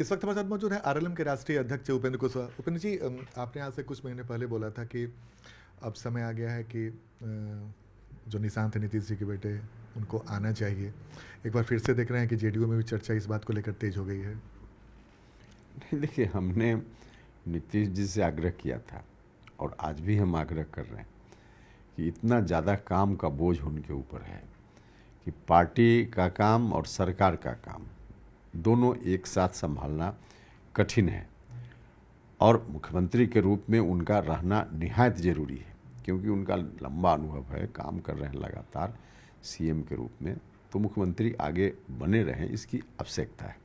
इस वक्त हमारे साथ मौजूद है आरएलएम के राष्ट्रीय अध्यक्ष उपेंद्र कुशवाहा। उपेंद्र जी, आपने आज से कुछ महीने पहले बोला था कि अब समय आ गया है कि जो निशांत है नीतीश जी के बेटे, उनको आना चाहिए। एक बार फिर से देख रहे हैं कि जेडीयू में भी चर्चा इस बात को लेकर तेज हो गई है। नहीं, देखिए, हमने नीतीश जी से आग्रह किया था और आज भी हम आग्रह कर रहे हैं कि इतना ज़्यादा काम का बोझ उनके ऊपर है कि पार्टी का काम और सरकार का काम दोनों एक साथ संभालना कठिन है और मुख्यमंत्री के रूप में उनका रहना निहायत ज़रूरी है, क्योंकि उनका लंबा अनुभव है, काम कर रहे हैं लगातार सीएम के रूप में, तो मुख्यमंत्री आगे बने रहें इसकी आवश्यकता है।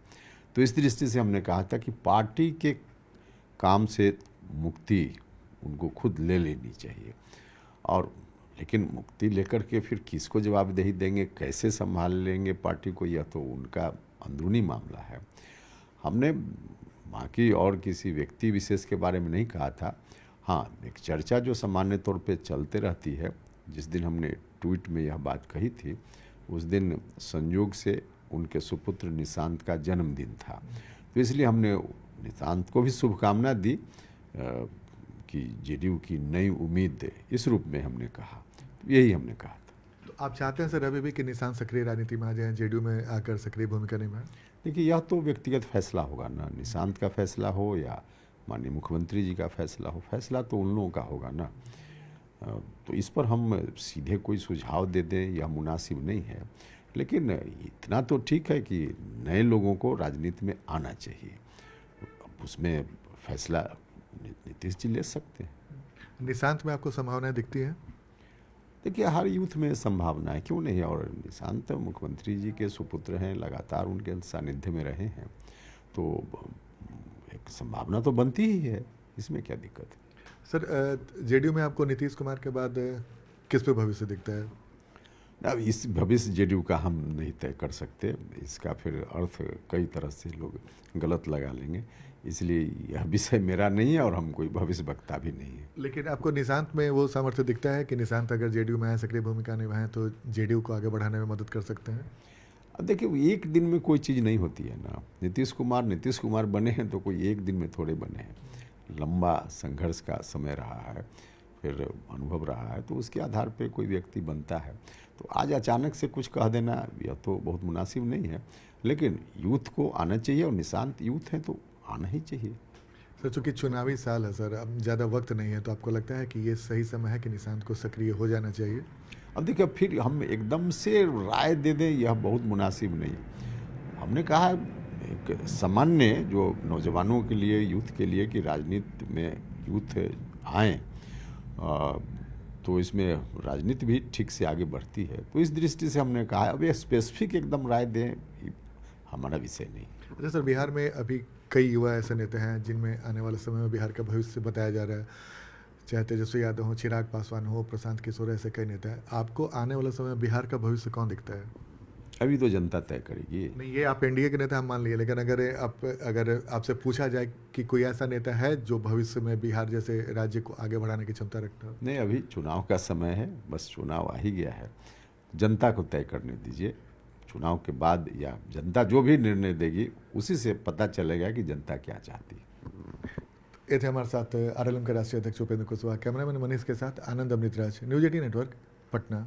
तो इस दृष्टि से हमने कहा था कि पार्टी के काम से मुक्ति उनको खुद ले लेनी चाहिए, और लेकिन मुक्ति लेकर के फिर किसको जवाबदेही देंगे, कैसे संभाल लेंगे पार्टी को, यह तो उनका अंदरूनी मामला है। हमने बाकी और किसी व्यक्ति विशेष के बारे में नहीं कहा था। हाँ, एक चर्चा जो सामान्य तौर पे चलते रहती है, जिस दिन हमने ट्वीट में यह बात कही थी उस दिन संयोग से उनके सुपुत्र निशांत का जन्मदिन था, तो इसलिए हमने निशांत को भी शुभकामना दी कि जेडीयू की नई उम्मीद, इस रूप में हमने कहा, तो यही हमने कहा था। तो आप चाहते हैं सर अभी भी कि निशांत सक्रिय राजनीति में आ जाए, जेडीयू में आकर सक्रिय भूमिका निभाएं? देखिए, यह तो व्यक्तिगत फैसला होगा ना, निशांत का फैसला हो या माननीय मुख्यमंत्री जी का फैसला हो, फैसला तो उन लोगों का होगा ना। तो इस पर हम सीधे कोई सुझाव दे दें यह मुनासिब नहीं है, लेकिन इतना तो ठीक है कि नए लोगों को राजनीति में आना चाहिए, उसमें फैसला नीतीश जी ले सकते हैं। निशांत में आपको संभावनाएं दिखती है? देखिए, हर यूथ में संभावना है, क्यों नहीं। और निशांत मुख्यमंत्री जी के सुपुत्र हैं, लगातार उनके सानिध्य में रहे हैं, तो एक संभावना तो बनती ही है, इसमें क्या दिक्कत है। सर, जेडीयू में आपको नीतीश कुमार के बाद किस पे भविष्य दिखता है? अब इस भविष्य जेडीयू का हम नहीं तय कर सकते, इसका फिर अर्थ कई तरह से लोग गलत लगा लेंगे, इसलिए यह विषय मेरा नहीं है और हम कोई भविष्य वक्ता भी नहीं है। लेकिन आपको निशांत में वो सामर्थ्य दिखता है कि निशांत अगर जेडीयू में आए, सक्रिय भूमिका निभाएं, तो जेडीयू को आगे बढ़ाने में मदद कर सकते हैं? अब देखिए, एक दिन में कोई चीज़ नहीं होती है ना। नीतीश कुमार बने हैं तो कोई एक दिन में थोड़े बने हैं, लंबा संघर्ष का समय रहा है, फिर अनुभव रहा है, तो उसके आधार पे कोई व्यक्ति बनता है। तो आज अचानक से कुछ कह देना यह तो बहुत मुनासिब नहीं है, लेकिन यूथ को आना चाहिए और निशांत यूथ हैं तो आना ही चाहिए। सर, चूँकि चुनावी साल है सर, अब ज़्यादा वक्त नहीं है, तो आपको लगता है कि ये सही समय है कि निशांत को सक्रिय हो जाना चाहिए? अब देखिए, फिर हम एकदम से राय दे दें यह बहुत मुनासिब नहीं है। हमने कहा एक सामान्य जो नौजवानों के लिए, यूथ के लिए कि राजनीति में यूथ आएँ, तो इसमें राजनीति भी ठीक से आगे बढ़ती है, तो इस दृष्टि से हमने कहा अब ये स्पेसिफिक एकदम राय दें हमारा विषय नहीं। अच्छा सर, बिहार में अभी कई युवा ऐसे नेता हैं जिनमें आने वाले समय में बिहार का भविष्य बताया जा रहा है, चाहे तेजस्वी यादव हो, चिराग पासवान हो, प्रशांत किशोर, ऐसे कई नेता हैं। आपको आने वाले समय में बिहार का भविष्य कौन दिखता है? अभी तो जनता तय करेगी। नहीं, ये आप एनडीए के नेता हम मान लिए, लेकिन अगर आपसे पूछा जाए कि कोई ऐसा नेता है जो भविष्य में बिहार जैसे राज्य को आगे बढ़ाने की क्षमता रखता है? नहीं, अभी चुनाव का समय है, बस चुनाव आ ही गया है, जनता को तय करने दीजिए। चुनाव के बाद या जनता जो भी निर्णय देगी उसी से पता चलेगा कि जनता क्या चाहती है। ये थे हमारे साथ आरएलएम के राष्ट्रीय अध्यक्ष उपेंद्र कुशवाहा। कैमरामैन मनीष के साथ आनंद अमृतराज, न्यूज 18 नेटवर्क, पटना।